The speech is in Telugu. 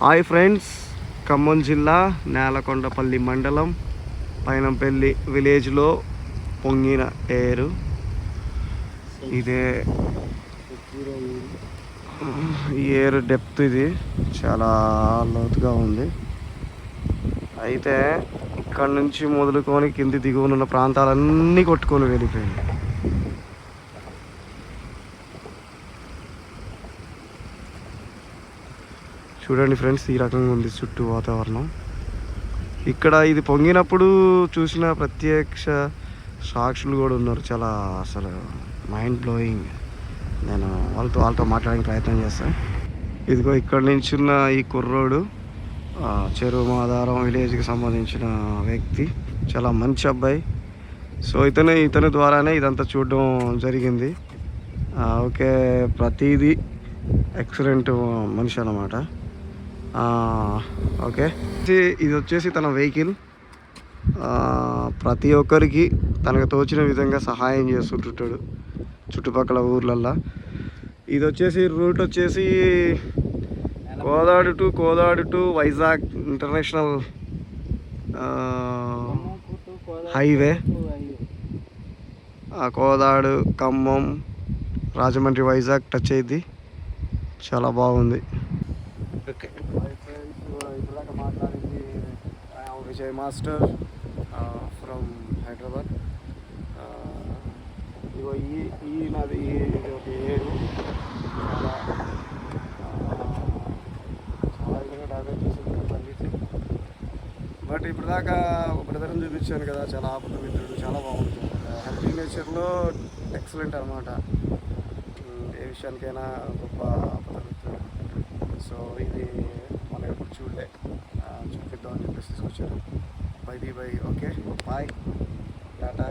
హాయ్ ఫ్రెండ్స్, ఖమ్మం జిల్లా నేలకొండపల్లి మండలం పైనంపల్లి విలేజ్లో పొంగిన ఏరు ఇదే. ఈ ఏరు డెప్త్ ఇది చాలా లోతుగా ఉంది. అయితే ఇక్కడ నుంచి మొదలుకొని కింది దిగువనున్న ప్రాంతాలన్నీ కొట్టుకొని వెళ్ళిపోయింది. చూడండి ఫ్రెండ్స్, ఈ రకంగా ఉంది చుట్టూ వాతావరణం. ఇక్కడ ఇది పొంగినప్పుడు చూసిన ప్రత్యక్ష సాక్షులు కూడా ఉన్నారు. చాలా అసలు మైండ్ బ్లోయింగ్. నేను వాళ్ళతో మాట్లాడడానికి ప్రయత్నం చేస్తాను. ఇదిగో ఇక్కడ నుంచి ఉన్న ఈ కుర్రోడు చెరువు మాధారం విలేజ్కి సంబంధించిన వ్యక్తి, చాలా మంచి అబ్బాయి. సో ఇతని ద్వారానే ఇదంతా చూడడం జరిగింది. ఓకే, ప్రతిదీ ఎక్సలెంట్ మనిషి అన్నమాట. ఓకే, ఇది వచ్చేసి తన వెహికల్. ప్రతి ఒక్కరికి తనకు తోచిన విధంగా సహాయం చేస్తుంటాడు చుట్టుపక్కల ఊర్లల్లో. ఇది వచ్చేసి రూట్ వచ్చేసి Kodad to Vizag international highway. Kodad, Khammam, Rajahmundry, Vizag touch అయ్యింది. చాలా బాగుంది. ఓకే, ఇప్పుడుదాకా మాట్లాడింది విజయ్ మాస్టర్ ఫ్రమ్ హైదరాబాద్. ఇగో నది ఇది ఒక ఏరు. చాలా విధంగా డ్యామేజ్ చేసింది పండితే. బట్ ఇప్పుడుదాకా ఒక బ్రదర్ని చూపించాను కదా, చాలా ఆపద మిత్రుడు, చాలా బాగుంటుంది. హెల్తీ నేచర్లో ఎక్సలెంట్ అనమాట. ఏ విషయానికైనా గొప్ప ఆపద మిత్రుడు. సో ఇది మనం ఎప్పుడు చూడలే, చూపిద్దామని చెప్పేసి తీసుకొచ్చారు. Bye okay, bye, Tata.